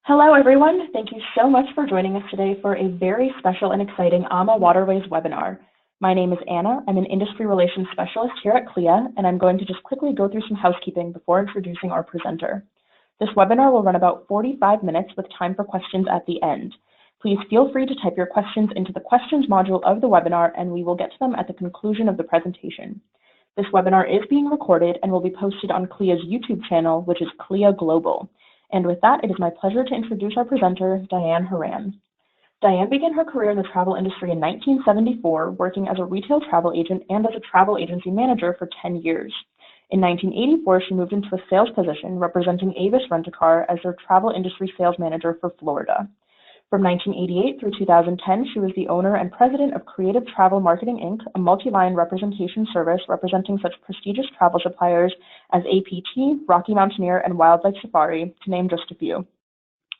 Hello, everyone. Thank you so much for joining us today for a very special and exciting AmaWaterways webinar. My name is Anna. I'm an Industry Relations Specialist here at CLIA, and I'm going to just quickly go through some housekeeping before introducing our presenter. This webinar will run about 45 minutes with time for questions at the end. Please feel free to type your questions into the questions module of the webinar, and we will get to them at the conclusion of the presentation. This webinar is being recorded and will be posted on CLIA's YouTube channel, which is CLIA Global. And with that, it is my pleasure to introduce our presenter, Diane Horan. Diane began her career in the travel industry in 1974, working as a retail travel agent and as a travel agency manager for 10 years. In 1984, she moved into a sales position representing Avis Rent-A-Car as their travel industry sales manager for Florida. From 1988 through 2010, she was the owner and president of Creative Travel Marketing, Inc., a multi-line representation service representing such prestigious travel suppliers as APT, Rocky Mountaineer, and Wildlife Safari, to name just a few.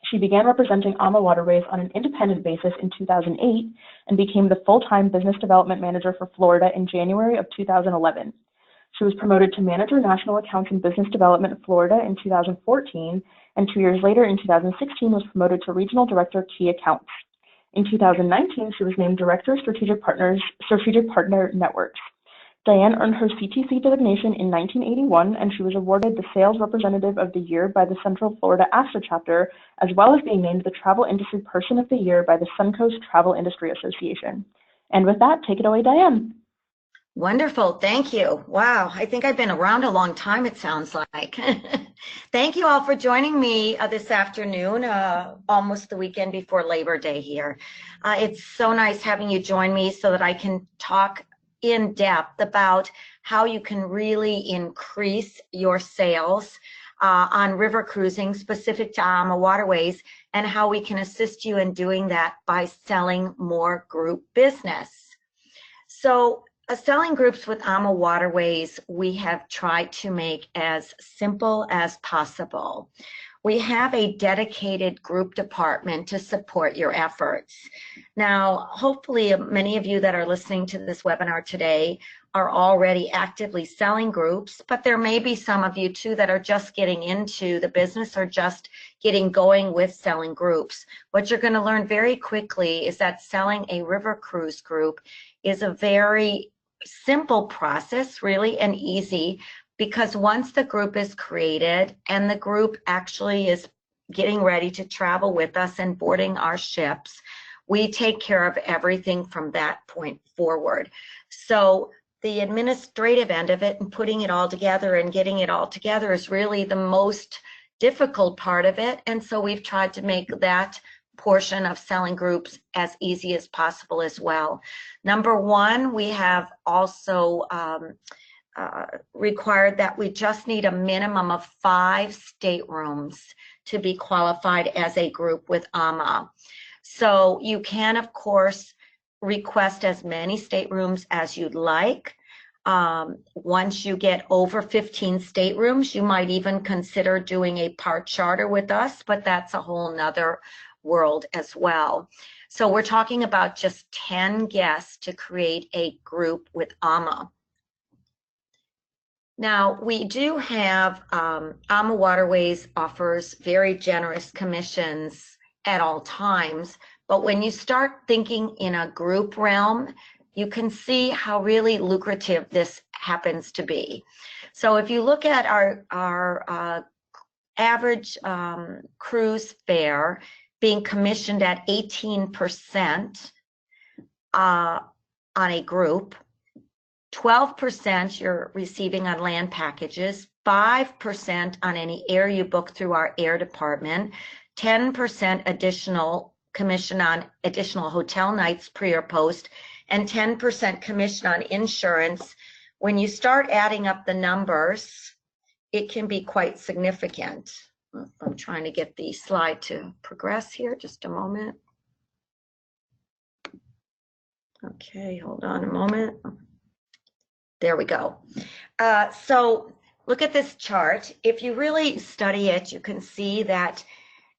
She began representing AmaWaterways on an independent basis in 2008 and became the full-time business development manager for Florida in January of 2011. She was promoted to Manager National Accounts and Business Development in Florida in 2014, and 2 years later, in 2016, was promoted to Regional Director Key Accounts. In 2019, she was named Director Strategic Partner Networks. Diane earned her CTC designation in 1981, and she was awarded the Sales Representative of the Year by the Central Florida ASTA chapter, as well as being named the Travel Industry Person of the Year by the Suncoast Travel Industry Association. And with that, take it away, Diane. Wonderful. Thank you. Wow. I think I've been around a long time, it sounds like. Thank you all for joining me this afternoon, almost the weekend before Labor Day here. It's so nice having you join me so that I can talk in depth about how you can really increase your sales on river cruising specific to AmaWaterways, and how we can assist you in doing that by selling more group business. So selling groups with AmaWaterways, we have tried to make as simple as possible. We have a dedicated group department to support your efforts. Now, hopefully many of you that are listening to this webinar today are already actively selling groups, but there may be some of you too that are just getting into the business or just getting going with selling groups. What you're going to learn very quickly is that selling a river cruise group is a very simple process, really, and easy, because once the group is created and the group actually is getting ready to travel with us and boarding our ships, we take care of everything from that point forward. So the administrative end of it and putting it all together and getting it all together is really the most difficult part of it. And so we've tried to make that portion of selling groups as easy as possible as well. Number one, we have also required that we just need a minimum of 5 staterooms to be qualified as a group with AMA. So you can, of course, request as many staterooms as you'd like. Once you get over 15 staterooms, you might even consider doing a part charter with us, but that's a whole nother world as well. So we're talking about just 10 guests to create a group with AMA. Now, we do have AmaWaterways offers very generous commissions at all times, but when you start thinking in a group realm, you can see how really lucrative this happens to be. So if you look at our average cruise fare being commissioned at 18% on a group, 12% you're receiving on land packages, 5% on any air you book through our air department, 10% additional commission on additional hotel nights pre or post, and 10% commission on insurance. When you start adding up the numbers, it can be quite significant. I'm trying to get the slide to progress here, just a moment. Okay, hold on a moment. There we go. So look at this chart. If you really study it, you can see that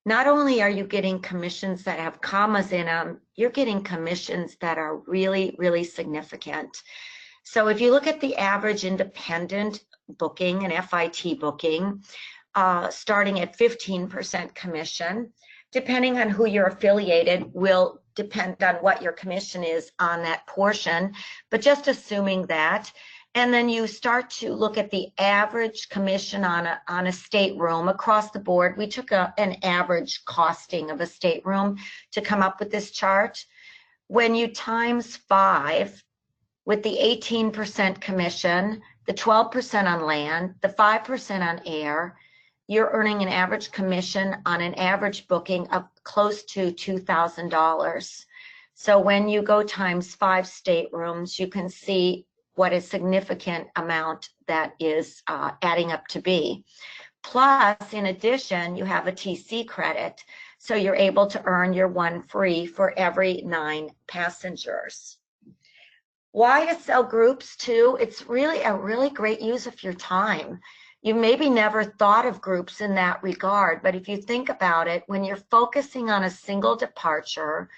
not only are you getting commissions that have commas in them, you're getting commissions that are really, really significant. So if you look at the average independent booking and FIT booking, starting at 15% commission, depending on who you're affiliated, will depend on what your commission is on that portion, but just assuming that. And then you start to look at the average commission on a stateroom across the board. We took an average costing of a stateroom to come up with this chart. When you times 5 with the 18% commission, the 12% on land, the 5% on air, you're earning an average commission on an average booking of close to $2,000. So when you go times 5 staterooms, you can see what a significant amount that is adding up to be. Plus, in addition, you have a TC credit, so you're able to earn your 1 free for every 9 passengers. Why to sell groups too? It's really a really great use of your time. You maybe never thought of groups in that regard, but if you think about it, when you're focusing on a single departure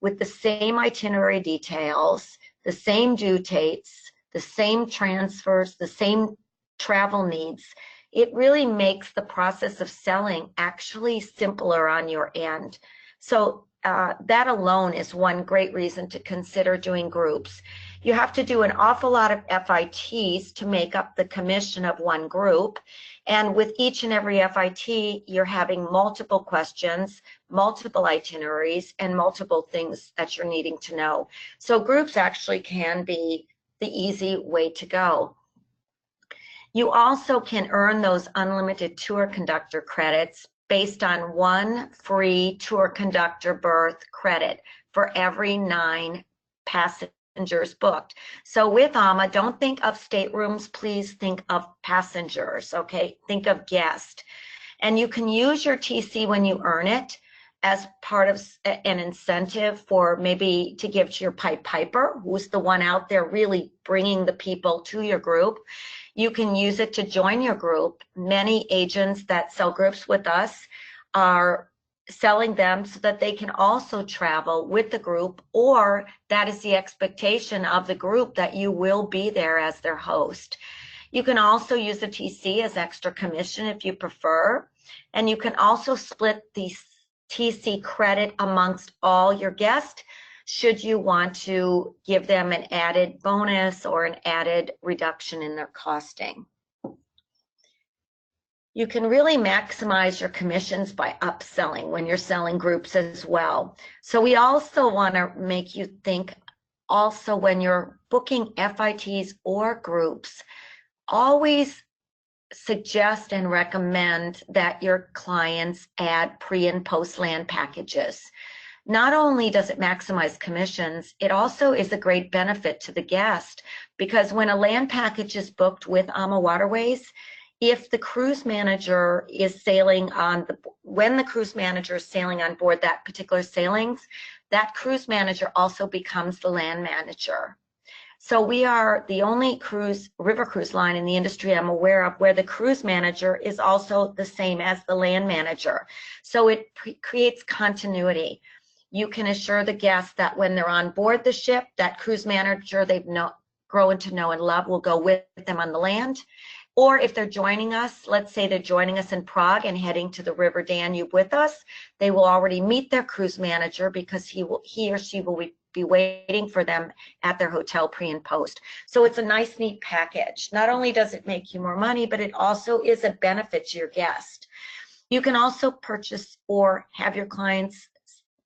with the same itinerary details, the same due dates, the same transfers, the same travel needs, it really makes the process of selling actually simpler on your end. So that alone is one great reason to consider doing groups. You have to do an awful lot of FITs to make up the commission of one group. And with each and every FIT, you're having multiple questions, multiple itineraries, and multiple things that you're needing to know. So groups actually can be the easy way to go. You also can earn those unlimited tour conductor credits based on 1 free tour conductor berth credit for every 9 passengers booked. So with AMA, don't think of staterooms, please think of passengers, okay? Think of guests. And you can use your TC when you earn it as part of an incentive for maybe to give to your Pied Piper, who's the one out there really bringing the people to your group. You can use it to join your group. Many agents that sell groups with us are selling them so that they can also travel with the group, or that is the expectation of the group that you will be there as their host. You can also use the TC as extra commission if you prefer, and you can also split the TC credit amongst all your guests should you want to give them an added bonus or an added reduction in their costing. You can really maximize your commissions by upselling when you're selling groups as well. So we also want to make you think also when you're booking FITs or groups, always suggest and recommend that your clients add pre and post land packages. Not only does it maximize commissions, it also is a great benefit to the guest, because when a land package is booked with AmaWaterways, if the cruise manager is sailing on when the cruise manager is sailing on board that particular sailings, that cruise manager also becomes the land manager. So we are the only river cruise line in the industry I'm aware of where the cruise manager is also the same as the land manager. So it creates continuity. You can assure the guests that when they're on board the ship, that cruise manager they've grown to know and love will go with them on the land. Or if they're joining us, let's say they're joining us in Prague and heading to the River Danube with us, they will already meet their cruise manager because he or she will be waiting for them at their hotel pre and post. So it's a nice, neat package. Not only does it make you more money, but it also is a benefit to your guest. You can also purchase or have your clients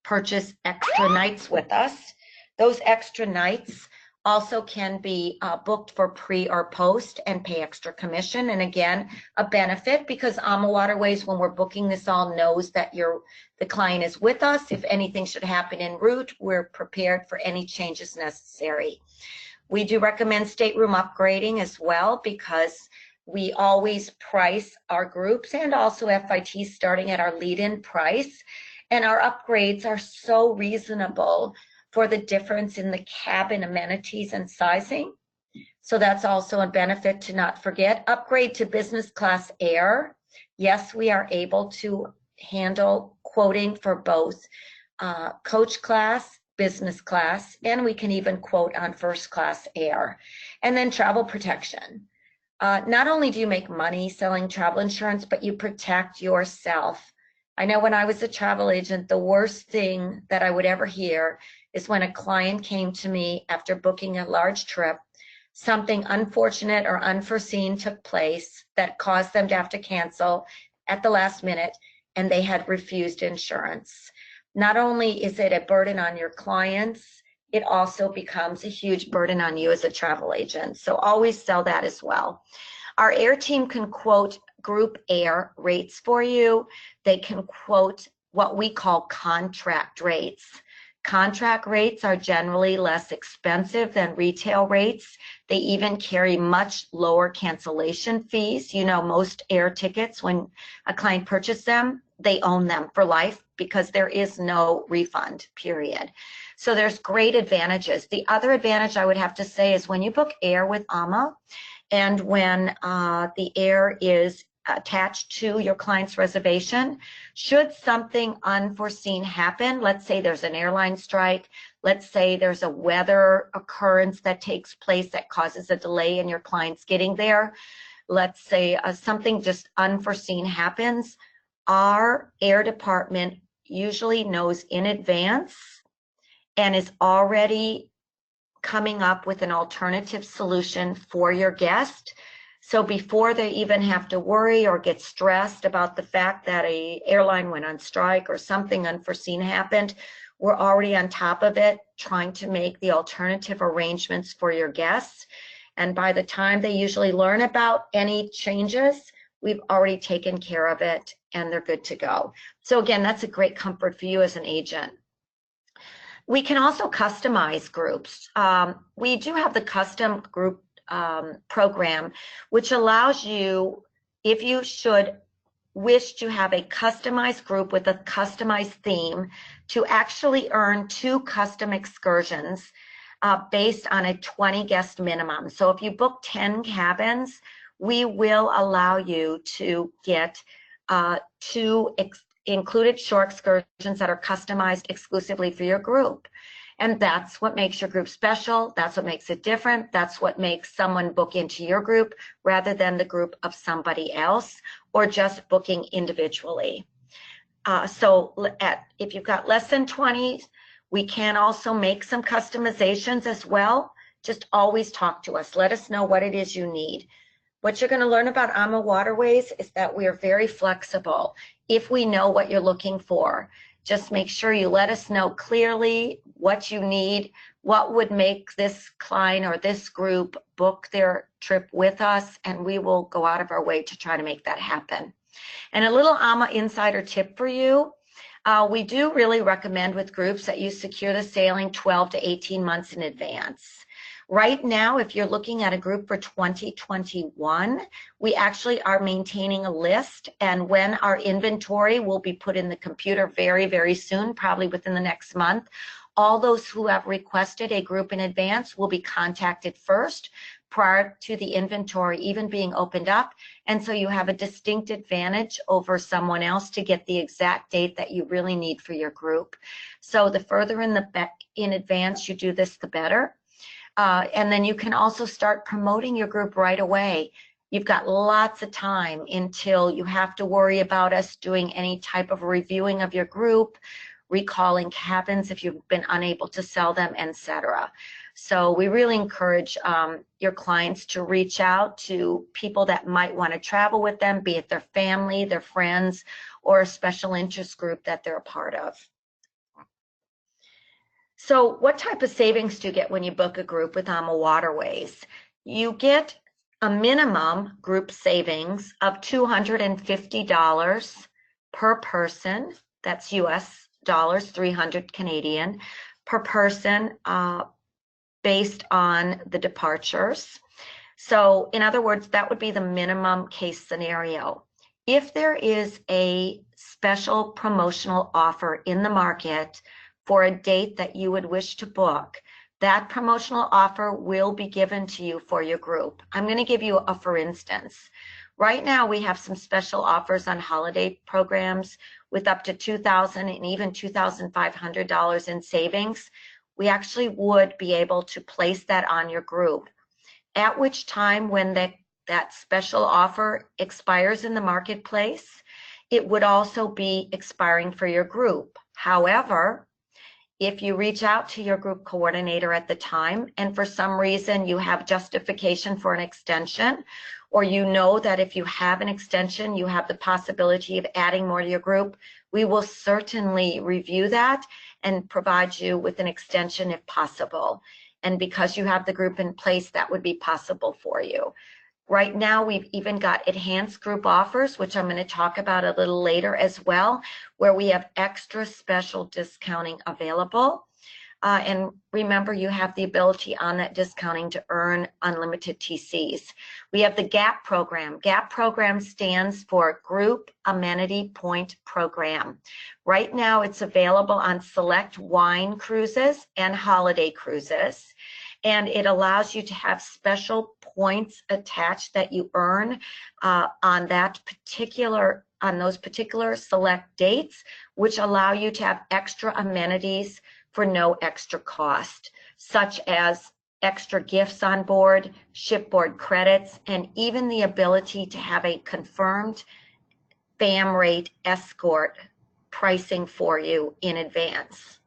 purchase extra nights with us. Those extra nights also can be booked for pre or post and pay extra commission. And again, a benefit because AmaWaterways, when we're booking this all, knows that the client is with us. If anything should happen en route, we're prepared for any changes necessary. We do recommend stateroom upgrading as well because we always price our groups and also FITs starting at our lead-in price. And our upgrades are so reasonable for the difference in the cabin amenities and sizing. So that's also a benefit to not forget. Upgrade to business class air. Yes, we are able to handle quoting for both coach class, business class, and we can even quote on first class air. And then travel protection. Not only do you make money selling travel insurance, but you protect yourself I know when I was a travel agent, the worst thing that I would ever hear is when a client came to me after booking a large trip, something unfortunate or unforeseen took place that caused them to have to cancel at the last minute, and they had refused insurance. Not only is it a burden on your clients, it also becomes a huge burden on you as a travel agent. So always sell that as well. Our air team can quote group air rates for you. They can quote what we call contract rates. Contract rates are generally less expensive than retail rates. They even carry much lower cancellation fees. You know, most air tickets, when a client purchases them, they own them for life because there is no refund, period. So there's great advantages. The other advantage I would have to say is when you book air with Ama, and when the air is attached to your client's reservation, should something unforeseen happen, let's say there's an airline strike, let's say there's a weather occurrence that takes place that causes a delay in your client's getting there, let's say something just unforeseen happens, our air department usually knows in advance and is already coming up with an alternative solution for your guest. So before they even have to worry or get stressed about the fact that an airline went on strike or something unforeseen happened, we're already on top of it, trying to make the alternative arrangements for your guests. And by the time they usually learn about any changes, we've already taken care of it and they're good to go. So again, that's a great comfort for you as an agent. We can also customize groups. We do have the custom group program, which allows you, if you should wish to have a customized group with a customized theme, to actually earn 2 custom excursions based on a 20 guest minimum. So if you book 10 cabins, we will allow you to get 2 included shore excursions that are customized exclusively for your group. And that's what makes your group special. That's what makes it different. That's what makes someone book into your group rather than the group of somebody else or just booking individually. If you've got less than 20, we can also make some customizations as well. Just always talk to us. Let us know what it is you need. What you're going to learn about AmaWaterways is that we are very flexible. If we know what you're looking for, just make sure you let us know clearly what you need, what would make this client or this group book their trip with us, and we will go out of our way to try to make that happen. And a little Ama insider tip for you. We do really recommend with groups that you secure the sailing 12 to 18 months in advance. Right now, if you're looking at a group for 2021, we actually are maintaining a list, and when our inventory will be put in the computer very, very soon, probably within the next month, all those who have requested a group in advance will be contacted first prior to the inventory even being opened up, and so you have a distinct advantage over someone else to get the exact date that you really need for your group. So the further in advance you do this, the better. And then you can also start promoting your group right away. You've got lots of time until you have to worry about us doing any type of reviewing of your group, recalling cabins if you've been unable to sell them, etc. So we really encourage your clients to reach out to people that might want to travel with them, be it their family, their friends, or a special interest group that they're a part of. So what type of savings do you get when you book a group with AmaWaterways? You get a minimum group savings of $250 per person. That's US dollars, 300 Canadian per person based on the departures. So in other words, that would be the minimum case scenario. If there is a special promotional offer in the market for a date that you would wish to book, that promotional offer will be given to you for your group. I'm going to give you a for instance. Right now we have some special offers on holiday programs with up to $2,000 and even $2,500 in savings. We actually would be able to place that on your group, at which time when that special offer expires in the marketplace, it would also be expiring for your group. However, if you reach out to your group coordinator at the time and for some reason you have justification for an extension, or you know that if you have an extension, you have the possibility of adding more to your group, we will certainly review that and provide you with an extension if possible. And because you have the group in place, that would be possible for you. Right now, we've even got enhanced group offers, which I'm going to talk about a little later as well, where we have extra special discounting available. And remember, you have the ability on that discounting to earn unlimited TCs. We have the GAP program. GAP program stands for Group Amenity Point Program. Right now, it's available on select wine cruises and holiday cruises. And it allows you to have special points attached that you earn on those particular select dates, which allow you to have extra amenities for no extra cost, such as extra gifts on board, shipboard credits, and even the ability to have a confirmed BAM rate escort pricing for you in advance.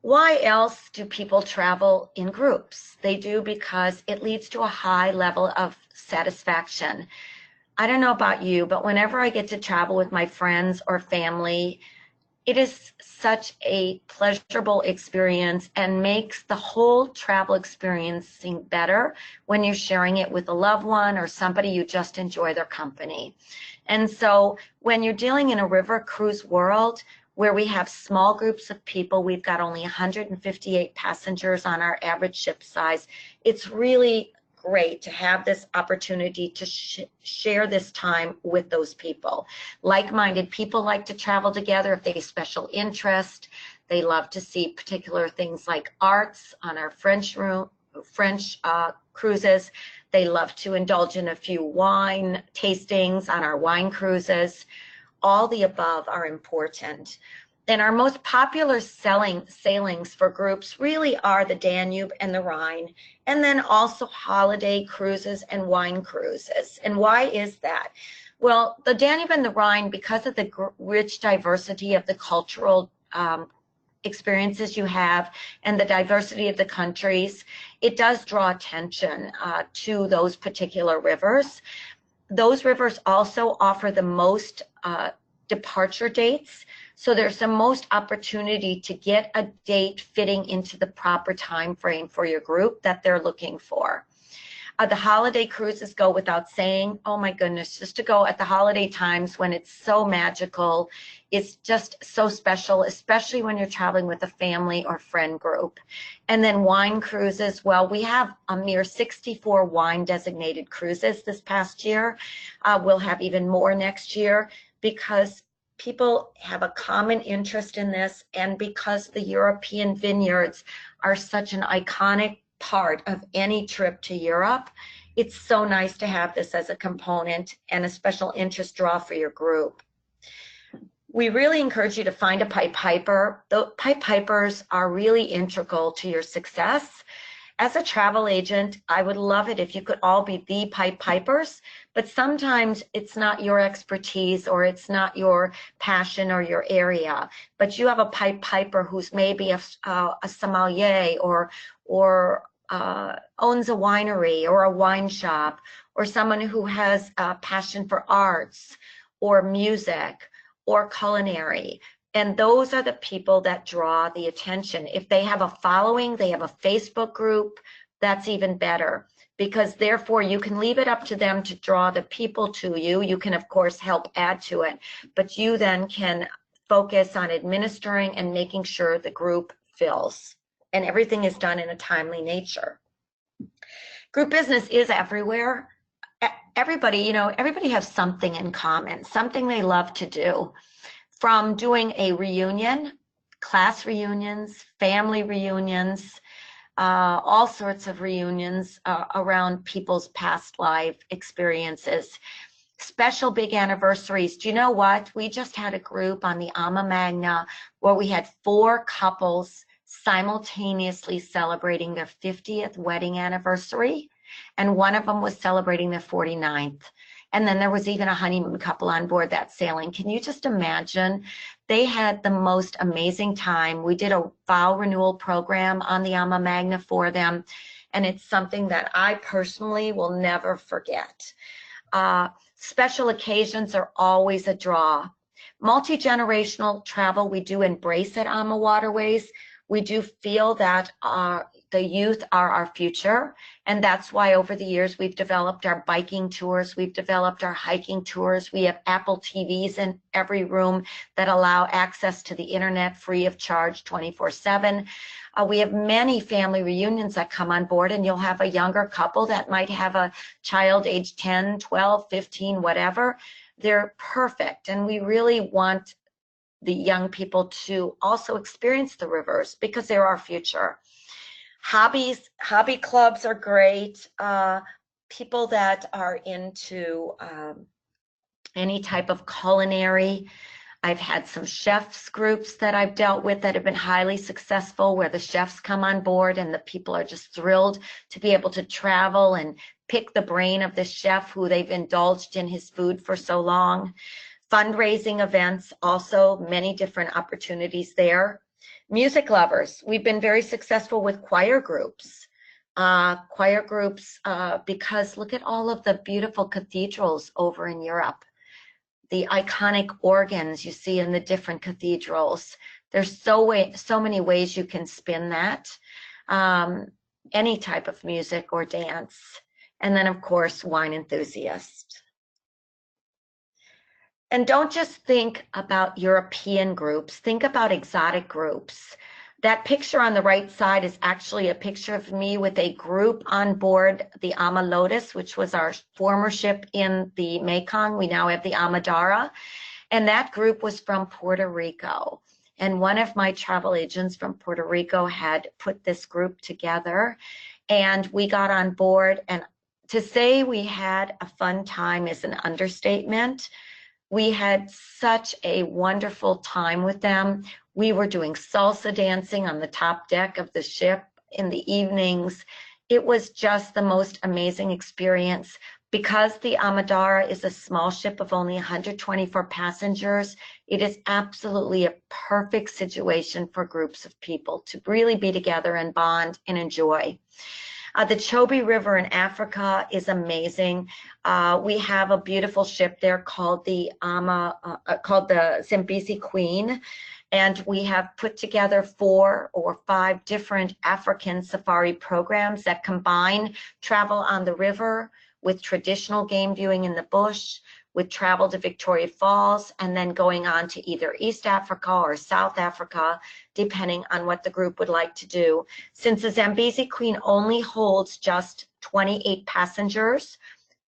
Why else do people travel in groups? They do because it leads to a high level of satisfaction. I don't know about you, but whenever I get to travel with my friends or family, it is such a pleasurable experience and makes the whole travel experiencing better when you're sharing it with a loved one or somebody you just enjoy their company. And so when you're dealing in a river cruise world, where we have small groups of people, we've got only 158 passengers on our average ship size. It's really great to have this opportunity to share this time with those people. Like-minded people like to travel together if they have special interest. They love to see particular things like arts on our French cruises. They love to indulge in a few wine tastings on our wine cruises. All the above are important. And our most popular sailings for groups really are the Danube and the Rhine, and then also holiday cruises and wine cruises. And why is that? Well, the Danube and the Rhine, because of the rich diversity of the cultural experiences you have and the diversity of the countries, it does draw attention to those particular rivers. Those rivers also offer the most departure dates. So there's the most opportunity to get a date fitting into the proper time frame for your group that they're looking for. The holiday cruises go without saying. Oh my goodness, just to go at the holiday times when it's so magical, it's just so special, especially when you're traveling with a family or friend group. And then wine cruises, well, we have a mere 64 wine designated cruises this past year. We'll have even more next year because people have a common interest in this, and because the European vineyards are such an iconic part of any trip to Europe, it's so nice to have this as a component and a special interest draw for your group. We really encourage you to find a pipe piper. The pipe pipers are really integral to your success. As a travel agent, I would love it if you could all be the pipe pipers, but sometimes it's not your expertise or it's not your passion or your area, but you have a pipe piper who's maybe a sommelier or owns a winery or a wine shop, or someone who has a passion for arts or music or culinary. And those are the people that draw the attention. If they have a following, they have a Facebook group, that's even better, because therefore you can leave it up to them to draw the people to you. You can, of course, help add to it, but you then can focus on administering and making sure the group fills. And everything is done in a timely nature. Group business is everywhere. Everybody has something in common, something they love to do. From doing a reunion, class reunions, family reunions, all sorts of reunions around people's past life experiences. Special big anniversaries. Do you know what? We just had a group on the AmaMagna where we had 4 couples simultaneously celebrating their 50th wedding anniversary, and one of them was celebrating their 49th. And then there was even a honeymoon couple on board that sailing. Can you just imagine? They had the most amazing time. We did a vow renewal program on the AmaMagna for them, and it's something that I personally will never forget. Special occasions are always a draw. Multi-generational travel, we do embrace at AmaWaterways. We do feel that the youth are our future, and that's why over the years we've developed our biking tours, we've developed our hiking tours. We have Apple TVs in every room that allow access to the internet free of charge 24/7. We have many family reunions that come on board, and you'll have a younger couple that might have a child age 10, 12, 15, whatever. They're perfect, and we really want the young people to also experience the rivers because they're our future. Hobby clubs are great. People that are into any type of culinary. I've had some chefs groups that I've dealt with that have been highly successful, where the chefs come on board and the people are just thrilled to be able to travel and pick the brain of the chef who they've indulged in his food for so long. Fundraising events, also many different opportunities there. Music lovers, we've been very successful with choir groups. Because look at all of the beautiful cathedrals over in Europe. The iconic organs you see in the different cathedrals. There's so many ways you can spin that. Any type of music or dance. And then, of course, wine enthusiasts. And don't just think about European groups, think about exotic groups. That picture on the right side is actually a picture of me with a group on board the Ama Lotus, which was our former ship in the Mekong. We now have the Amadara. And that group was from Puerto Rico. And one of my travel agents from Puerto Rico had put this group together, and we got on board. And to say we had a fun time is an understatement. We had such a wonderful time with them. We were doing salsa dancing on the top deck of the ship in the evenings. It was just the most amazing experience. Because the Amadara is a small ship of only 124 passengers, it is absolutely a perfect situation for groups of people to really be together and bond and enjoy. The Chobe River in Africa is amazing. We have a beautiful ship there called the Zambezi Queen, and we have put together 4 or 5 different African safari programs that combine travel on the river with traditional game viewing in the bush, with travel to Victoria Falls, and then going on to either East Africa or South Africa, depending on what the group would like to do. Since the Zambezi Queen only holds just 28 passengers,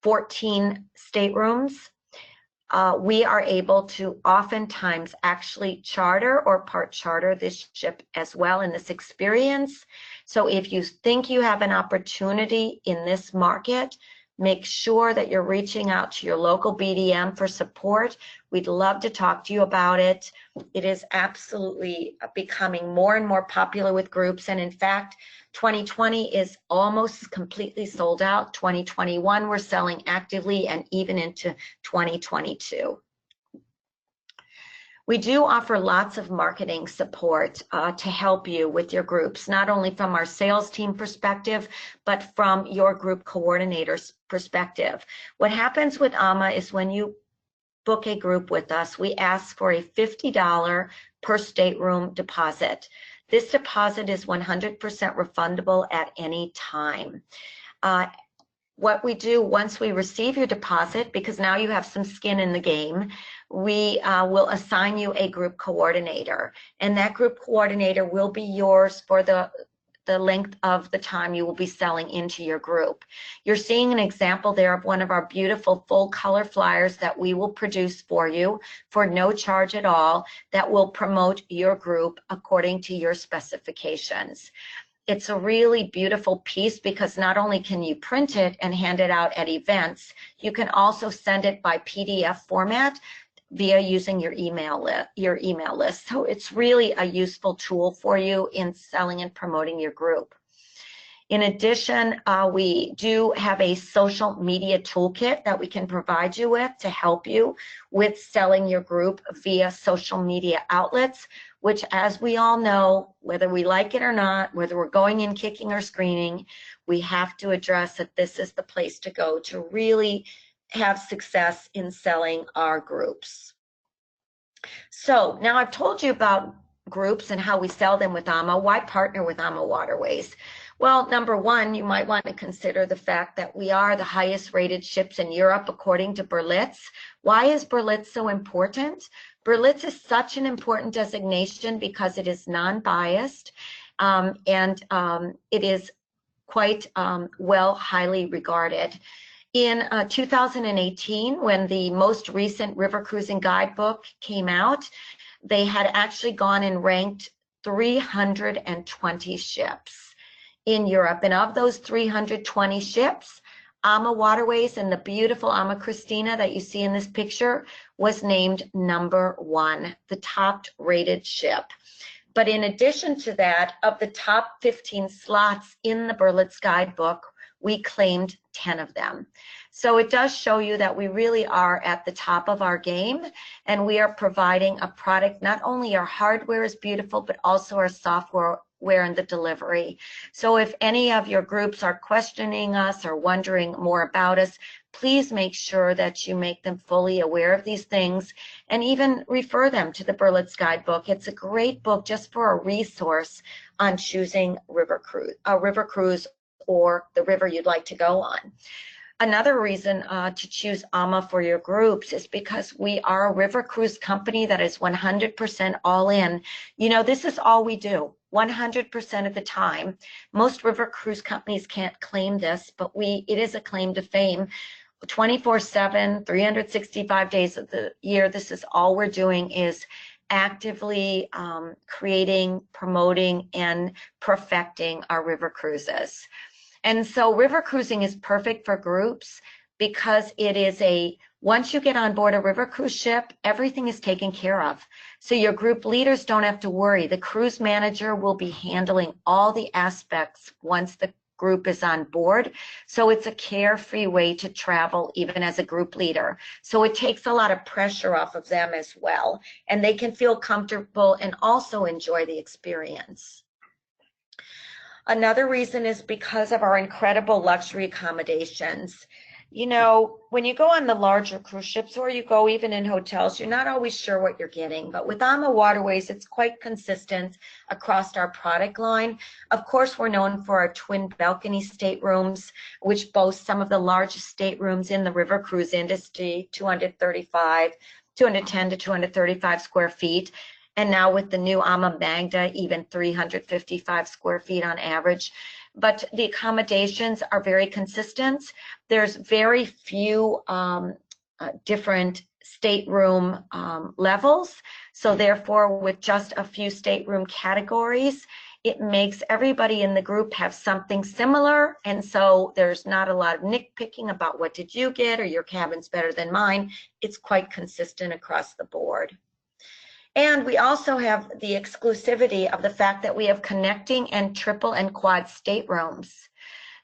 14 staterooms, we are able to oftentimes actually charter or part charter this ship as well in this experience. So if you think you have an opportunity in this market, make sure that you're reaching out to your local BDM for support. We'd love to talk to you about it. It is absolutely becoming more and more popular with groups. And in fact, 2020 is almost completely sold out. 2021, we're selling actively, and even into 2022. We do offer lots of marketing support to help you with your groups, not only from our sales team perspective, but from your group coordinator's perspective. What happens with AMA is when you book a group with us, we ask for a $50 per stateroom deposit. This deposit is 100% refundable at any time. What we do once we receive your deposit, because now you have some skin in the game, we will assign you a group coordinator, and that group coordinator will be yours for the length of the time you will be selling into your group. You're seeing an example there of one of our beautiful full color flyers that we will produce for you for no charge at all, that will promote your group according to your specifications. It's a really beautiful piece because not only can you print it and hand it out at events, you can also send it by PDF format via using your email list. So it's really a useful tool for you in selling and promoting your group. In addition, we do have a social media toolkit that we can provide you with to help you with selling your group via social media outlets, which, as we all know, whether we like it or not, whether we're going in kicking or screaming, we have to address that this is the place to go to really have success in selling our groups. So now I've told you about groups and how we sell them with AMA. Why partner with AmaWaterways? Well, number one, you might want to consider the fact that we are the highest rated ships in Europe according to Berlitz. Why is Berlitz so important? Berlitz is such an important designation because it is non-biased and it is quite highly regarded. In 2018, when the most recent river cruising guidebook came out, they had actually gone and ranked 320 ships in Europe. And of those 320 ships, AmaWaterways and the beautiful AmaChristina that you see in this picture was named #1, the top rated ship. But in addition to that, of the top 15 slots in the Berlitz guidebook, we claimed 10 of them. So it does show you that we really are at the top of our game, and we are providing a product. Not only our hardware is beautiful, but also our software and the delivery. So if any of your groups are questioning us or wondering more about us, please make sure that you make them fully aware of these things and even refer them to the Berlitz guidebook. It's a great book just for a resource on choosing a river cruise or the river you'd like to go on. Another reason to choose AMA for your groups is because we are a river cruise company that is 100% all in. You know, this is all we do 100% of the time. Most river cruise companies can't claim this, but it is a claim to fame. 24/7, 365 days of the year, this is all we're doing is actively creating, promoting, and perfecting our river cruises. And so river cruising is perfect for groups because it is once you get on board a river cruise ship, everything is taken care of. So your group leaders don't have to worry. The cruise manager will be handling all the aspects once the group is on board. So it's a carefree way to travel even as a group leader. So it takes a lot of pressure off of them as well. And they can feel comfortable and also enjoy the experience. Another reason is because of our incredible luxury accommodations. You know, when you go on the larger cruise ships or you go even in hotels, you're not always sure what you're getting. But with AmaWaterways, it's quite consistent across our product line. Of course, we're known for our twin balcony staterooms, which boast some of the largest staterooms in the river cruise industry, 210 to 235 square feet. And now with the new AmaMagna, even 355 square feet on average. But the accommodations are very consistent. There's very few different stateroom levels. So therefore, with just a few stateroom categories, it makes everybody in the group have something similar. And so there's not a lot of nitpicking about what did you get or your cabin's better than mine. It's quite consistent across the board. And we also have the exclusivity of the fact that we have connecting and triple and quad staterooms.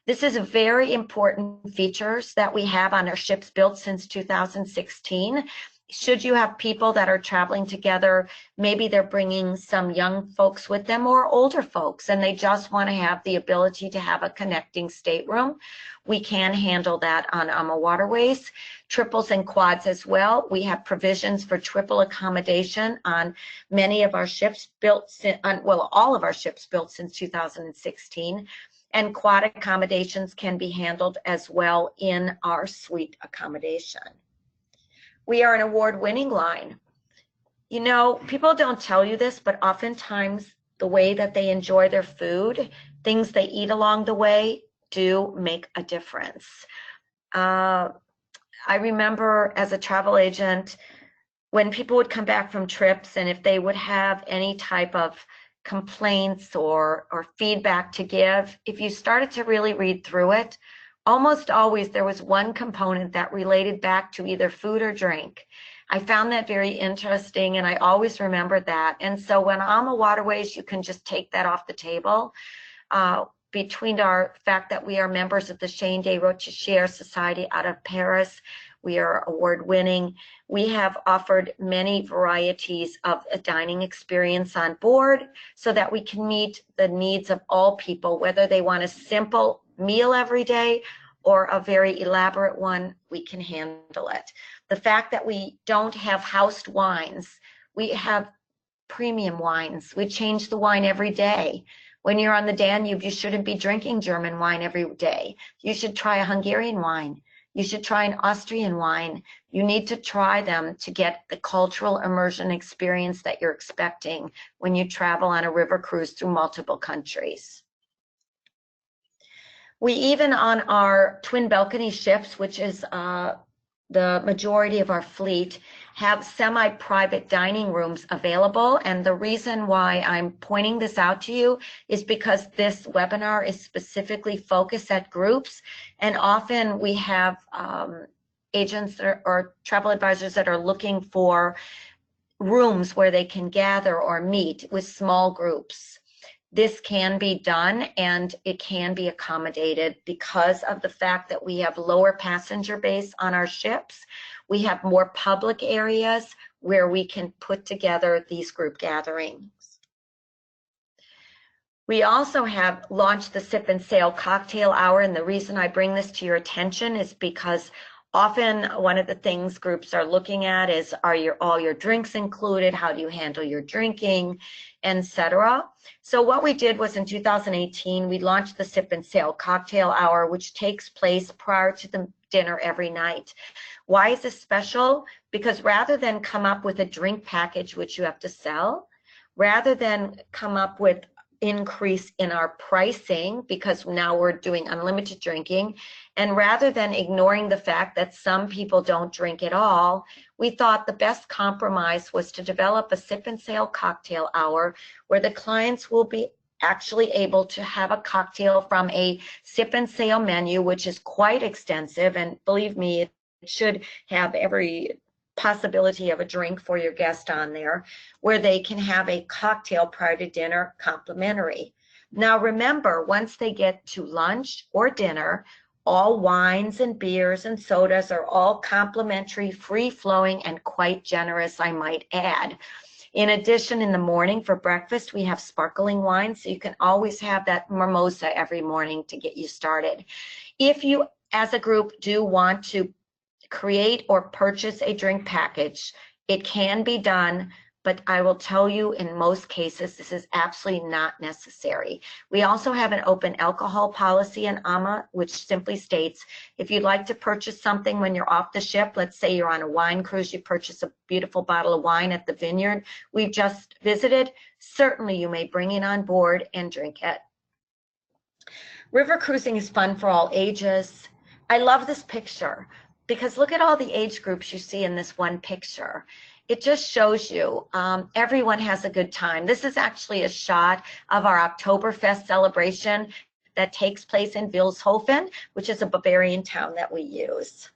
This is a very important features that we have on our ships built since 2016. Should you have people that are traveling together, maybe they're bringing some young folks with them or older folks, and they just want to have the ability to have a connecting stateroom, we can handle that on AmaWaterways. Triples and quads as well. We have provisions for triple accommodation on many of our ships built, all of our ships built since 2016. And quad accommodations can be handled as well in our suite accommodation. We are an award-winning line. You know, people don't tell you this, but oftentimes the way that they enjoy their food, things they eat along the way, do make a difference. I remember as a travel agent, when people would come back from trips and if they would have any type of complaints or feedback to give, if you started to really read through it, almost always there was one component that related back to either food or drink. I found that very interesting and I always remembered that. And so when AmaWaterways, you can just take that off the table. between our fact that we are members of the Chain des Rochers Society out of Paris, we are award-winning. We have offered many varieties of a dining experience on board so that we can meet the needs of all people, whether they want a simple meal every day or a very elaborate one, we can handle it. The fact that we don't have housed wines, we have premium wines. We change the wine every day. When you're on the Danube, you shouldn't be drinking German wine every day. You should try a Hungarian wine. You should try an Austrian wine. You need to try them to get the cultural immersion experience that you're expecting when you travel on a river cruise through multiple countries. We even on our twin balcony ships, which is the majority of our fleet, have semi-private dining rooms available. And the reason why I'm pointing this out to you is because this webinar is specifically focused at groups. And often we have agents or travel advisors that are looking for rooms where they can gather or meet with small groups. This can be done and it can be accommodated because of the fact that we have lower passenger base on our ships. We have more public areas where we can put together these group gatherings. We also have launched the Sip and Sail Cocktail Hour, and the reason I bring this to your attention is because often one of the things groups are looking at is, are all your drinks included? How do you handle your drinking, etc. So what we did was in 2018, we launched the Sip and Sail Cocktail Hour, which takes place prior to the dinner every night. Why is this special? Because rather than come up with a drink package, which you have to sell, rather than come up with increase in our pricing because now we're doing unlimited drinking, and rather than ignoring the fact that some people don't drink at all, we thought the best compromise was to develop a Sip and Sail Cocktail Hour where the clients will be actually able to have a cocktail from a Sip and Sail menu, which is quite extensive, and believe me, it should have every possibility of a drink for your guest on there, where they can have a cocktail prior to dinner complimentary. Now remember, once they get to lunch or dinner, all wines and beers and sodas are all complimentary, free-flowing, and quite generous, I might add. In addition, in the morning for breakfast, we have sparkling wine, so you can always have that mimosa every morning to get you started. If you, as a group, do want to create or purchase a drink package, it can be done, but I will tell you in most cases this is absolutely not necessary. We also have an open alcohol policy in AMA, which simply states if you'd like to purchase something when you're off the ship, let's say you're on a wine cruise, you purchase a beautiful bottle of wine at the Vineyard we've just visited, certainly you may bring it on board and drink it. River cruising is fun for all ages. I love this picture, because look at all the age groups you see in this one picture. It just shows you everyone has a good time. This is actually a shot of our Oktoberfest celebration that takes place in Vilshofen, which is a Bavarian town that we use.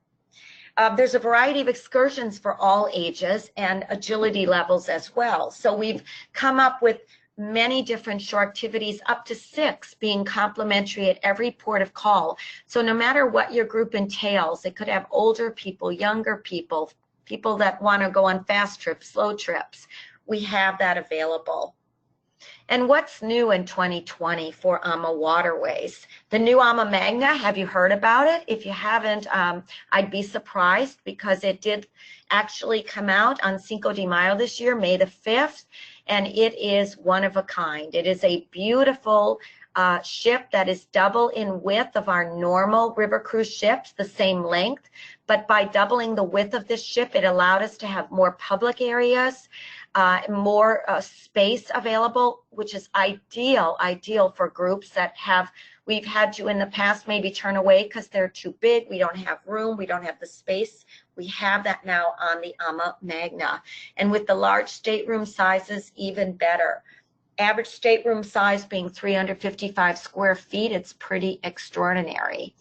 There's a variety of excursions for all ages and agility levels as well. So we've come up with many different shore activities, up to 6 being complimentary at every port of call. So no matter what your group entails, it could have older people, younger people, people that want to go on fast trips, slow trips. We have that available. And what's new in 2020 for AmaWaterways? The new AmaMagna, have you heard about it? If you haven't, I'd be surprised because it did actually come out on Cinco de Mayo this year, May the 5th. And it is one of a kind. It is a beautiful ship that is double in width of our normal river cruise ships, the same length. But by doubling the width of this ship, it allowed us to have more public areas, more space available, which is ideal for groups that we've had to in the past maybe turn away because they're too big, we don't have room, we don't have the space. We have that now on the AmaMagna. And with the large stateroom sizes, even better. Average stateroom size being 355 square feet, it's pretty extraordinary.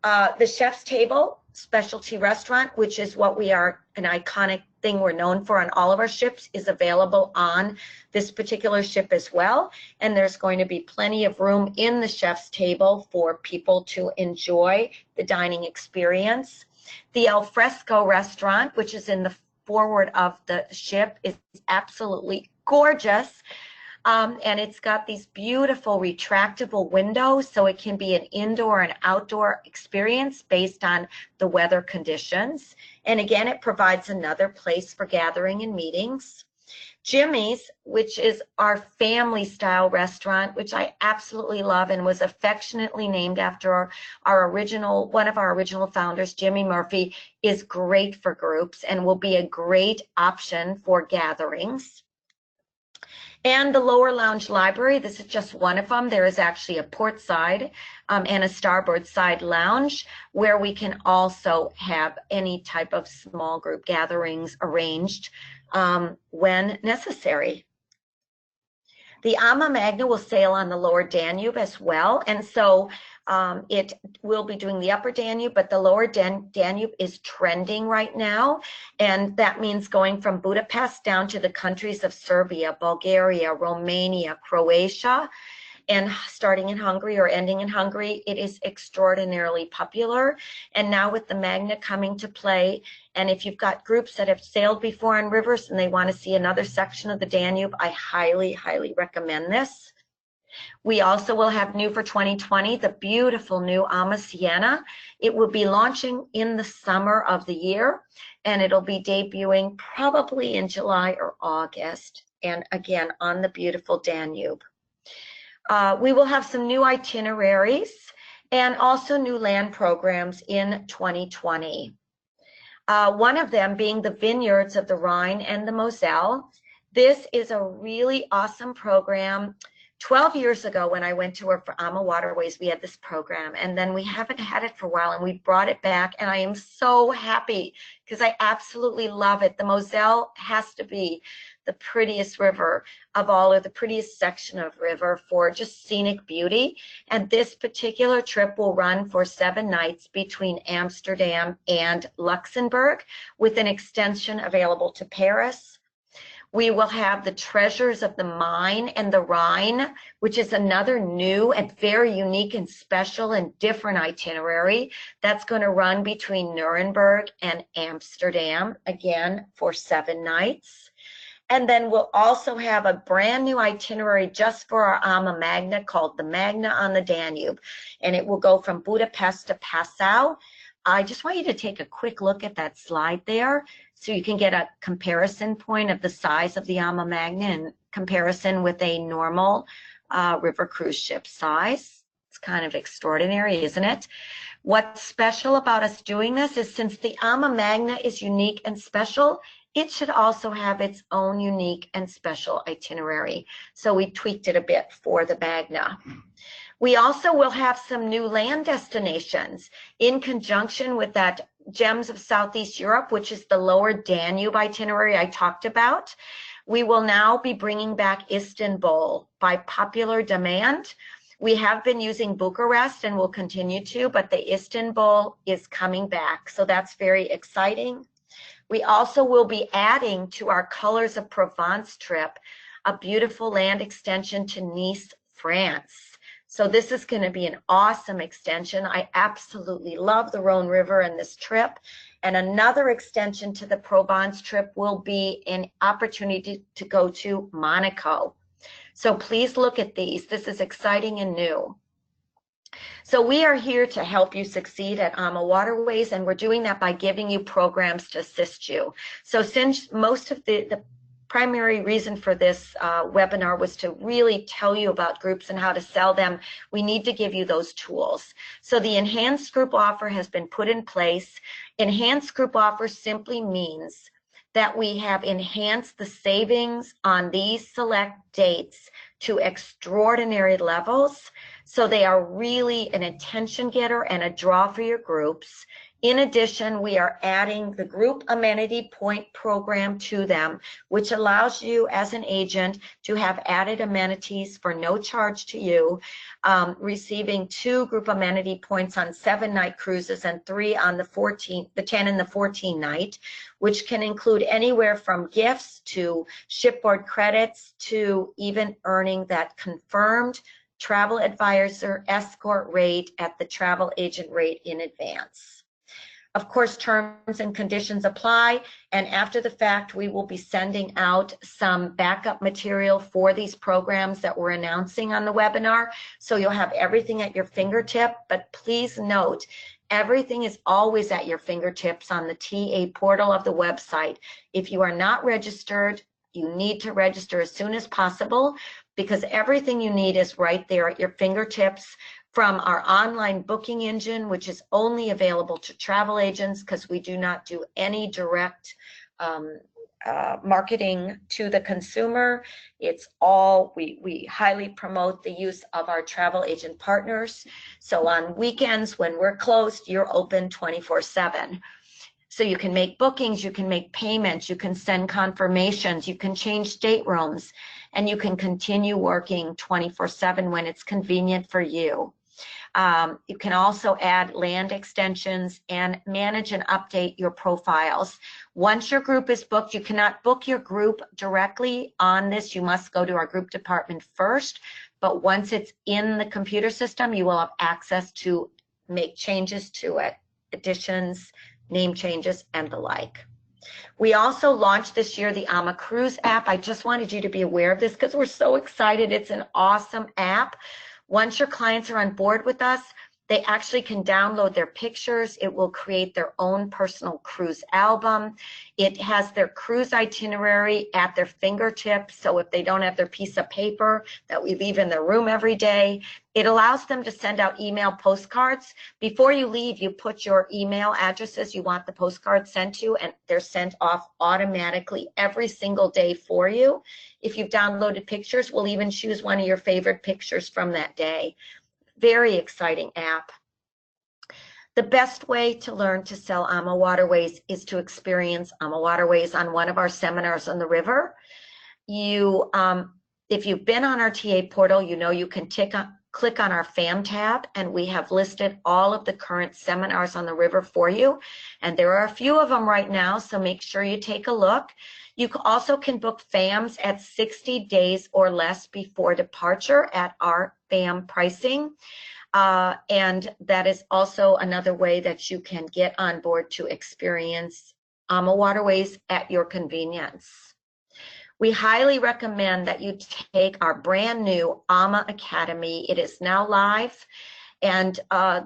The Chef's Table specialty restaurant, which is what we are, an iconic thing we're known for on all of our ships is available on this particular ship as well. And there's going to be plenty of room in the chef's table for people to enjoy the dining experience. The al fresco restaurant, which is in the forward of the ship, is absolutely gorgeous. And it's got these beautiful retractable windows, so it can be an indoor and outdoor experience based on the weather conditions. And again, it provides another place for gathering and meetings. Jimmy's, which is our family style restaurant, which I absolutely love and was affectionately named after one of our original founders, Jimmy Murphy, is great for groups and will be a great option for gatherings. And the lower lounge library, this is just one of them. There is actually a port side and a starboard side lounge where we can also have any type of small group gatherings arranged when necessary. The AmaMagna will sail on the lower Danube as well, and so it will be doing the upper Danube, but the lower Danube is trending right now, and that means going from Budapest down to the countries of Serbia, Bulgaria, Romania, Croatia, and starting in Hungary or ending in Hungary. It is extraordinarily popular, and now with the Magna coming to play, and if you've got groups that have sailed before on rivers and they want to see another section of the Danube, I highly, highly recommend this. We also will have new for 2020, the beautiful new Ama Siena. It will be launching in the summer of the year, and it'll be debuting probably in July or August, and again, on the beautiful Danube. We will have some new itineraries and also new land programs in 2020. One of them being the Vineyards of the Rhine and the Moselle. This is a really awesome program. 12 years ago when I went to work for AmaWaterways, we had this program, and then we haven't had it for a while, and we brought it back, and I am so happy because I absolutely love it. The Moselle has to be the prettiest river of all, or the prettiest section of river for just scenic beauty. And this particular trip will run for 7 nights between Amsterdam and Luxembourg, with an extension available to Paris. We will have the Treasures of the Main and the Rhine, which is another new and very unique and special and different itinerary that's going to run between Nuremberg and Amsterdam, again for 7 nights. And then we'll also have a brand new itinerary just for our AmaMagna called the Magna on the Danube. And it will go from Budapest to Passau. I just want you to take a quick look at that slide there so you can get a comparison point of the size of the AmaMagna in comparison with a normal river cruise ship size. It's kind of extraordinary, isn't it? What's special about us doing this is since the AmaMagna is unique and special, it should also have its own unique and special itinerary. So we tweaked it a bit for the Magna. We also will have some new land destinations in conjunction with that Gems of Southeast Europe, which is the lower Danube itinerary I talked about. We will now be bringing back Istanbul by popular demand. We have been using Bucharest and will continue to, but the Istanbul is coming back. So that's very exciting. We also will be adding to our Colors of Provence trip a beautiful land extension to Nice, France. So this is going to be an awesome extension. I absolutely love the Rhone River in this trip. And another extension to the Provence trip will be an opportunity to go to Monaco. So please look at these. This is exciting and new. So we are here to help you succeed at AmaWaterways, and we're doing that by giving you programs to assist you. So since most of the primary reason for this webinar was to really tell you about groups and how to sell them, we need to give you those tools. So the enhanced group offer has been put in place. Enhanced group offer simply means that we have enhanced the savings on these select dates to extraordinary levels. So they are really an attention getter and a draw for your groups. In addition, we are adding the group amenity point program to them, which allows you as an agent to have added amenities for no charge to you, receiving 2 group amenity points on 7-night cruises and 3 on the 10 and the 14 night, which can include anywhere from gifts to shipboard credits to even earning that confirmed travel advisor escort rate at the travel agent rate in advance. Of course, terms and conditions apply, and after the fact, we will be sending out some backup material for these programs that we're announcing on the webinar, so you'll have everything at your fingertip. But please note, everything is always at your fingertips on the TA portal of the website. If you are not registered, you need to register as soon as possible, because everything you need is right there at your fingertips, from our online booking engine, which is only available to travel agents because we do not do any direct marketing to the consumer. It's all, we highly promote the use of our travel agent partners. So on weekends when we're closed, you're open 24/7. So you can make bookings, you can make payments, you can send confirmations, you can change staterooms, and you can continue working 24/7 when it's convenient for you. You can also add land extensions and manage and update your profiles. Once your group is booked, you cannot book your group directly on this. You must go to our group department first. But once it's in the computer system, you will have access to make changes to it, additions, name changes, and the like. We also launched this year the AmaCruise app. I just wanted you to be aware of this because we're so excited. It's an awesome app. Once your clients are on board with us, they actually can download their pictures. It will create their own personal cruise album. It has their cruise itinerary at their fingertips. So if they don't have their piece of paper that we leave in their room every day, it allows them to send out email postcards. Before you leave, you put your email addresses you want the postcard sent to, and they're sent off automatically every single day for you. If you've downloaded pictures, we'll even choose one of your favorite pictures from that day. Very exciting app. The best way to learn to sell AmaWaterways is to experience AmaWaterways on one of our seminars on the river. If you've been on our TA portal, you know you can click on our FAM tab, and we have listed all of the current seminars on the river for you. And there are a few of them right now, so make sure you take a look. You also can book FAMs at 60 days or less before departure at our FAM pricing. And that is also another way that you can get on board to experience AmaWaterways at your convenience. We highly recommend that you take our brand new Ama Academy. It is now live, and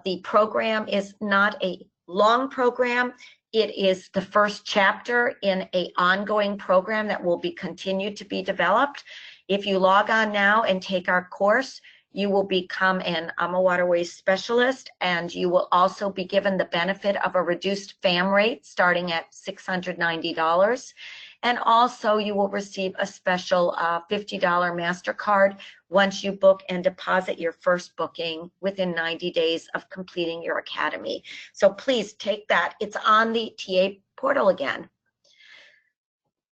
the program is not a long program. It is the first chapter in an ongoing program that will be continued to be developed. If you log on now and take our course, you will become an AmaWaterways specialist, and you will also be given the benefit of a reduced FAM rate starting at $690. And also you will receive a special $50 MasterCard once you book and deposit your first booking within 90 days of completing your academy. So please take that. It's on the TA portal again.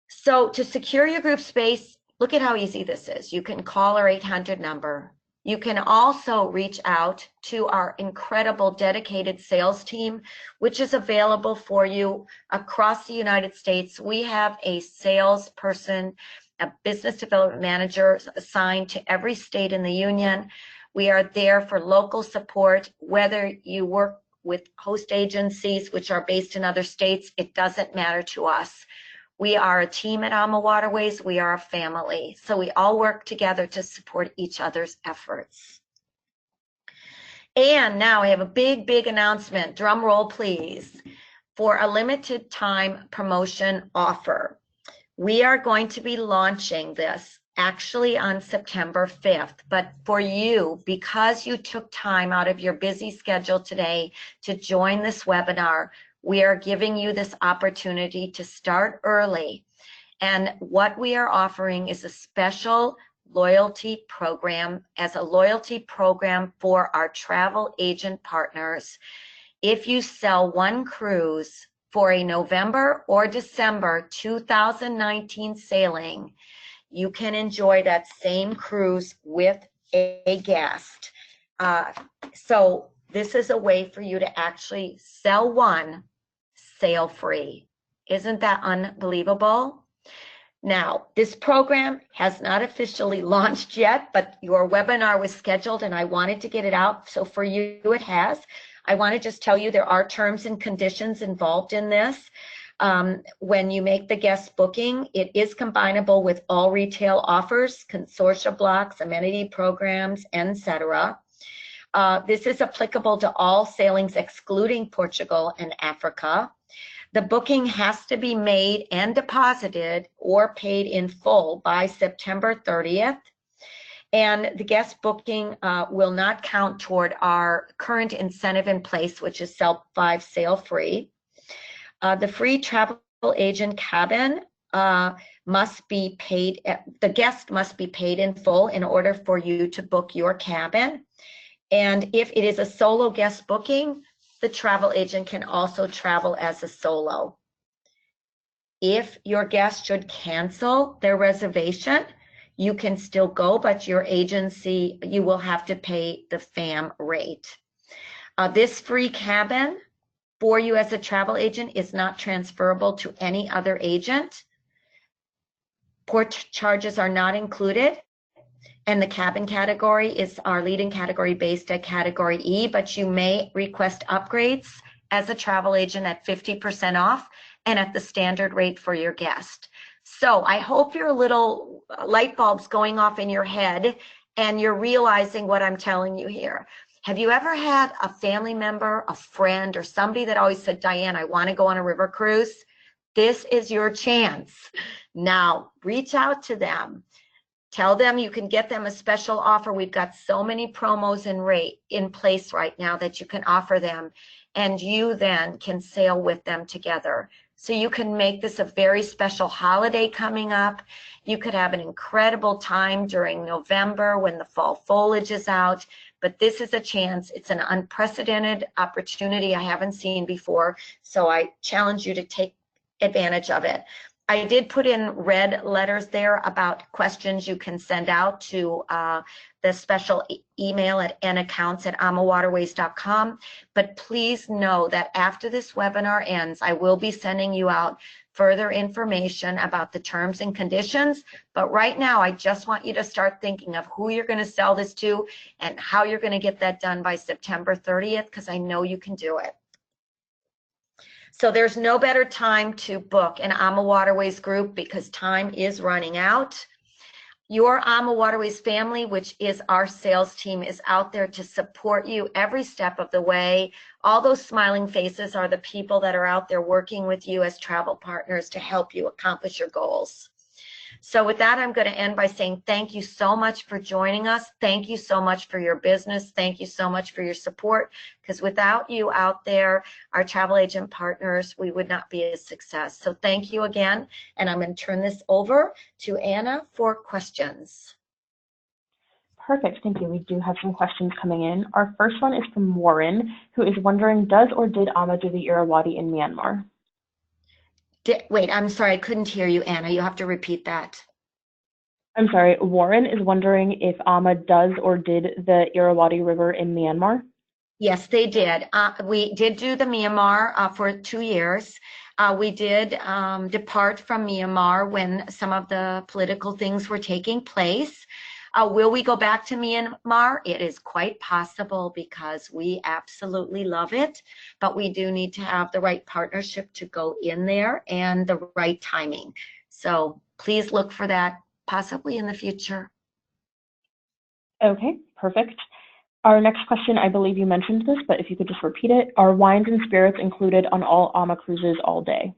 So to secure your group space, look at how easy this is. You can call our 800 number. You can also reach out to our incredible dedicated sales team, which is available for you across the United States. We have a salesperson, a business development manager assigned to every state in the union. We are there for local support, whether you work with host agencies, which are based in other states, it doesn't matter to us. We are a team at AmaWaterways. We are a family. So we all work together to support each other's efforts. And now I have a big, big announcement. Drum roll, please. For a limited time promotion offer, we are going to be launching this actually on September 5th. But for you, because you took time out of your busy schedule today to join this webinar, we are giving you this opportunity to start early. And what we are offering is a special loyalty program as a loyalty program for our travel agent partners. If you sell one cruise for a November or December 2019 sailing, you can enjoy that same cruise with a guest. So this is a way for you to actually sell one, sail free. Isn't that unbelievable? Now, this program has not officially launched yet, but your webinar was scheduled and I wanted to get it out. So for you, it has. I want to just tell you there are terms and conditions involved in this. When you make the guest booking, it is combinable with all retail offers, consortia blocks, amenity programs, etc. This is applicable to all sailings excluding Portugal and Africa. The booking has to be made and deposited or paid in full by September 30th. And the guest booking will not count toward our current incentive in place, which is sell 5, sail free. The free travel agent cabin must be paid, the guest must be paid in full in order for you to book your cabin. And if it is a solo guest booking, the travel agent can also travel as a solo. If your guest should cancel their reservation, you can still go, but your agency, you will have to pay the FAM rate. This free cabin for you as a travel agent is not transferable to any other agent. Port charges are not included. And the cabin category is our leading category based at category E, but you may request upgrades as a travel agent at 50% off and at the standard rate for your guest. So I hope your little light bulbs going off in your head and you're realizing what I'm telling you here. Have you ever had a family member, a friend, or somebody that always said, Diane, I want to go on a river cruise? This is your chance. Now reach out to them. Tell them you can get them a special offer. We've got so many promos in place right now that you can offer them, and you then can sail with them together. So you can make this a very special holiday coming up. You could have an incredible time during November when the fall foliage is out, but this is a chance. It's an unprecedented opportunity I haven't seen before, so I challenge you to take advantage of it. I did put in red letters there about questions you can send out to the special email at naccounts@amawaterways.com. But please know that after this webinar ends, I will be sending you out further information about the terms and conditions. But right now, I just want you to start thinking of who you're going to sell this to and how you're going to get that done by September 30th, because I know you can do it. So there's no better time to book an AmaWaterways group because time is running out. Your AmaWaterways family, which is our sales team, is out there to support you every step of the way. All those smiling faces are the people that are out there working with you as travel partners to help you accomplish your goals. So with that, I'm going to end by saying thank you so much for joining us. Thank you so much for your business. Thank you so much for your support, because without you out there, our travel agent partners, we would not be a success. So thank you again, and I'm going to turn this over to Anna for questions. Perfect, thank you. We do have some questions coming in. Our first one is from Warren, who is wondering, does or did Ama do the Irrawaddy in Myanmar? Wait, I'm sorry, I couldn't hear you, Anna. You have to repeat that. I'm sorry, Warren is wondering if Ama does or did the Irrawaddy River in Myanmar? Yes, they did. We did do the Myanmar for 2 years. We did depart from Myanmar when some of the political things were taking place. Will we go back to Myanmar? It is quite possible because we absolutely love it, but we do need to have the right partnership to go in there and the right timing. So please look for that possibly in the future. Okay, perfect. Our next question, I believe you mentioned this, but if you could just repeat it. Are wines and spirits included on all Ama cruises all day?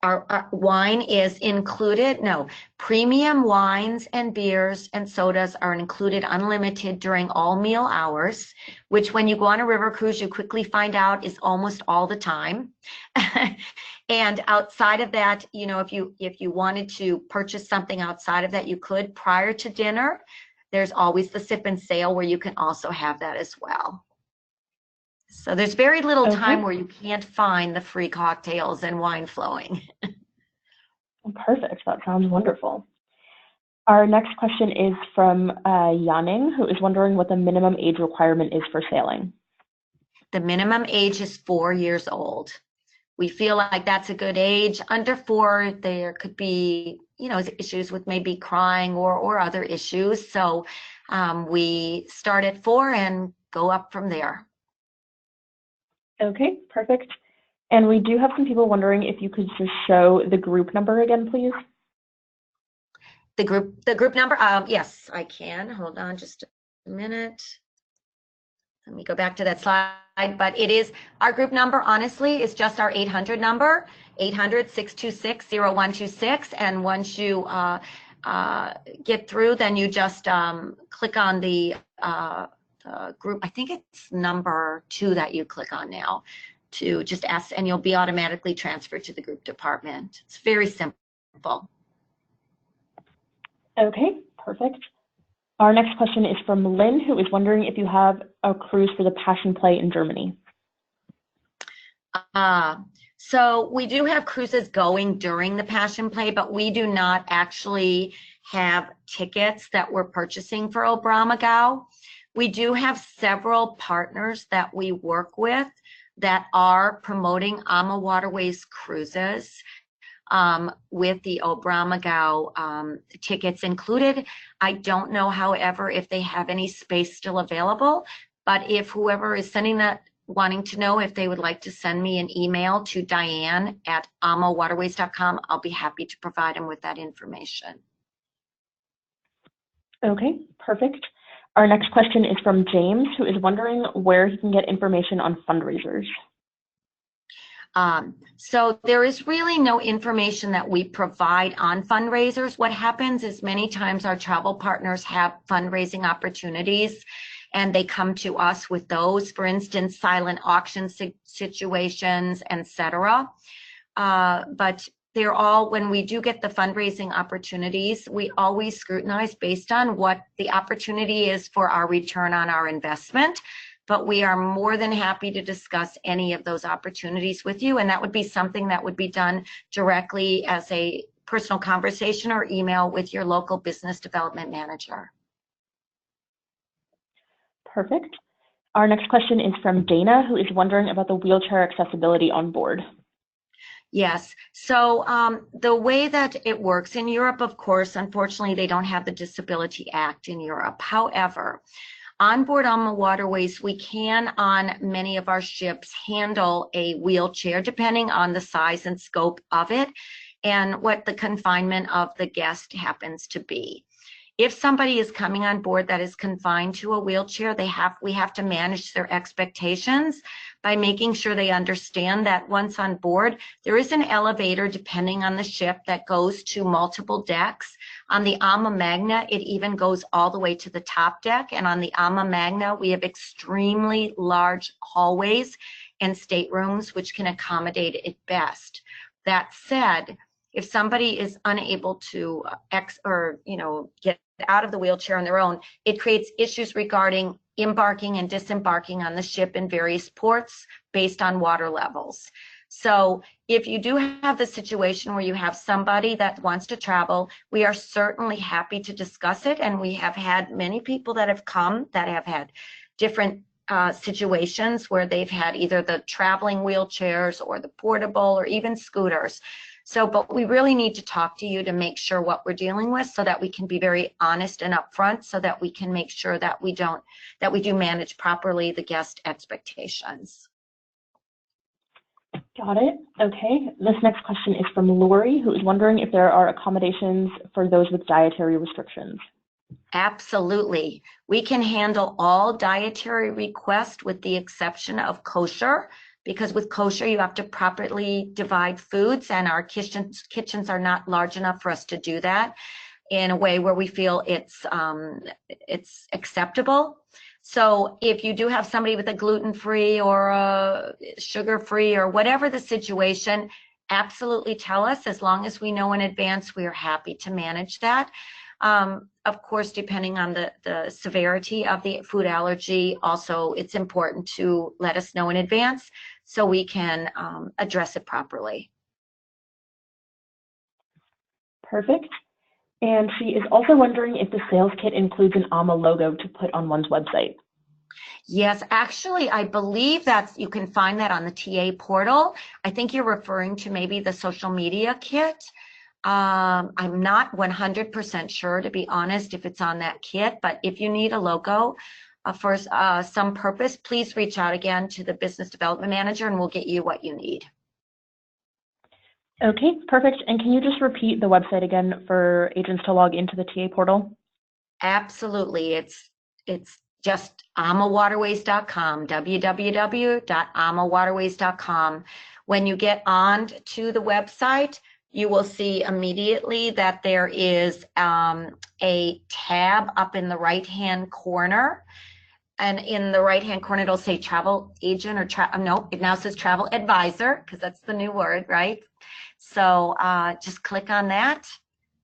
Our wine is included. No, premium wines and beers and sodas are included unlimited during all meal hours, which when you go on a river cruise, you quickly find out is almost all the time. And outside of that, you know, if you wanted to purchase something outside of that, you could prior to dinner. There's always the sip and sail where you can also have that as well. So there's very little time where you can't find the free cocktails and wine flowing. Perfect. That sounds wonderful. Our next question is from Yaning, who is wondering what the minimum age requirement is for sailing. The minimum age is 4 years old. We feel like that's a good age. Under 4, there could be, you know, issues with maybe crying or other issues. So we start at 4 and go up from there. Okay, perfect. And we do have some people wondering if you could just show the group number again, please. The group number? Yes, I can. Hold on just a minute. Let me go back to that slide. But it is our group number, honestly, is just our 800 number, 800-626-0126. And once you get through, then you just click on the group. I think it's number 2 that you click on now to just ask, and you'll be automatically transferred to the group department. It's very simple. Okay, perfect. Our next question is from Lynn, who is wondering if you have a cruise for the Passion Play in Germany. So we do have cruises going during the Passion Play, but we do not actually have tickets that we're purchasing for Obramagau. We do have several partners that we work with that are promoting AmaWaterways cruises with the Obramagau tickets included. I don't know, however, if they have any space still available, but if whoever is sending that wanting to know if they would like to send me an email to Diane@AmaWaterways.com, I'll be happy to provide them with that information. Okay, perfect. Our next question is from James, who is wondering where he can get information on fundraisers. So there is really no information that we provide on fundraisers. What happens is many times our travel partners have fundraising opportunities and they come to us with those, for instance, silent auction situations, etc. But they're all, when we do get the fundraising opportunities, we always scrutinize based on what the opportunity is for our return on our investment. But we are more than happy to discuss any of those opportunities with you. And that would be something that would be done directly as a personal conversation or email with your local business development manager. Perfect. Our next question is from Dana, who is wondering about the wheelchair accessibility on board. Yes. So the way that it works in Europe, of course, unfortunately, they don't have the Disability Act in Europe. However, on board AmaWaterways, we can, on many of our ships, handle a wheelchair depending on the size and scope of it and what the confinement of the guest happens to be. If somebody is coming on board that is confined to a wheelchair, we have to manage their expectations by making sure they understand that once on board, there is an elevator depending on the ship that goes to multiple decks. On the AmaMagna, it even goes all the way to the top deck. And on the AmaMagna, we have extremely large hallways and staterooms, which can accommodate it best. That said, if somebody is unable to get out of the wheelchair on their own, it creates issues regarding embarking and disembarking on the ship in various ports based on water levels. So if you do have the situation where you have somebody that wants to travel, we are certainly happy to discuss it. And we have had many people that have come that have had different situations where they've had either the traveling wheelchairs or the portable or even scooters. So, but we really need to talk to you to make sure what we're dealing with so that we can be very honest and upfront so that we can make sure that we do manage properly the guest expectations. Got it. Okay. This next question is from Lori, who is wondering if there are accommodations for those with dietary restrictions. Absolutely. We can handle all dietary requests with the exception of kosher. because with kosher, you have to properly divide foods, and our kitchens are not large enough for us to do that in a way where we feel it's acceptable. So if you do have somebody with a gluten-free or a sugar-free or whatever the situation, absolutely tell us. As long as we know in advance, we are happy to manage that. Of course, depending on the severity of the food allergy, also it's important to let us know in advance so we can address it properly. Perfect. And she is also wondering if the sales kit includes an AMA logo to put on one's website. Yes, actually, I believe that you can find that on the TA portal. I think you're referring to maybe the social media kit. I'm not 100% sure, to be honest, if it's on that kit, but if you need a logo for some purpose, please reach out again to the business development manager and we'll get you what you need. Okay, perfect. And can you just repeat the website again for agents to log into the TA portal? Absolutely. It's just AmaWaterways.com, www.AmaWaterways.com. When you get on to the website, you will see immediately that there is a tab up in the right-hand corner. And in the right-hand corner, it'll say travel agent or no, it now says travel advisor because that's the new word, right? So just click on that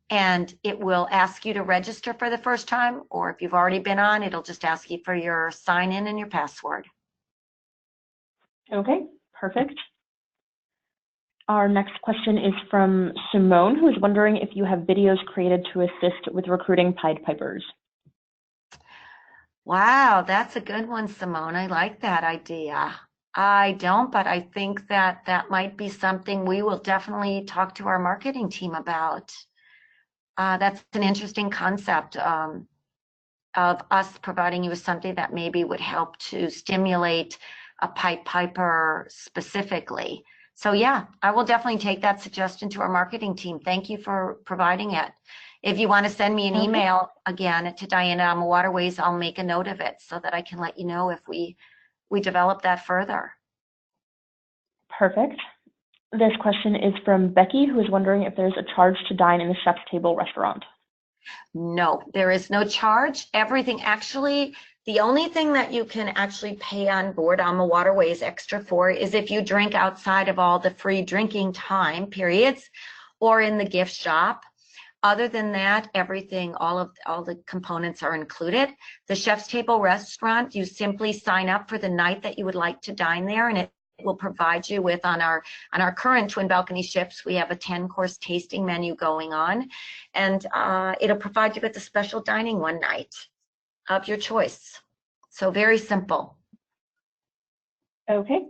and it will ask you to register for the first time, or if you've already been on, it'll just ask you for your sign in and your password. Okay, perfect. Our next question is from Simone, who is wondering if you have videos created to assist with recruiting Pied Pipers. Wow, that's a good one, Simone. I like that idea. I don't, but I think that might be something we will definitely talk to our marketing team about. That's an interesting concept of us providing you with something that maybe would help to stimulate a Pied Piper specifically. So yeah, I will definitely take that suggestion to our marketing team. Thank you for providing it. If you want to send me an email again to Diana AmaWaterways, I'll make a note of it so that I can let you know if we develop that further. Perfect. This question is from Becky, who is wondering if there's a charge to dine in the Chef's Table restaurant. No, there is no charge. Everything actually, the only thing that you can actually pay on board AmaWaterways extra for is if you drink outside of all the free drinking time periods or in the gift shop. Other than that, everything, all the components are included. The Chef's Table restaurant, you simply sign up for the night that you would like to dine there, and it will provide you with, on our current twin balcony ships, we have a 10-course tasting menu going on, and it'll provide you with a special dining one night of your choice. So very simple. Okay.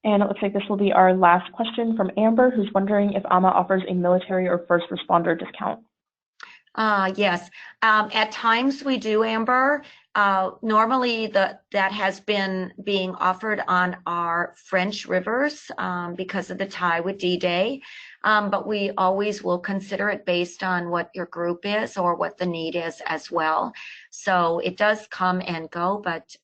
And it looks like this will be our last question from Amber, who's wondering if AMA offers a military or first responder discount. Yes, at times we do, Amber. Normally that has been being offered on our French rivers because of the tie with D-Day, but we always will consider it based on what your group is or what the need is as well. So it does come and go, but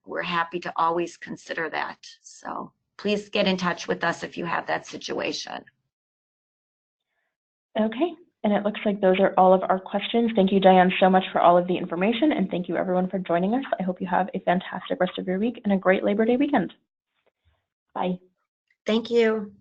we're happy to always consider that. So please get in touch with us if you have that situation. Okay. And it looks like those are all of our questions. Thank you, Diane, so much for all of the information, and thank you everyone for joining us. I hope you have a fantastic rest of your week and a great Labor Day weekend. Bye. Thank you.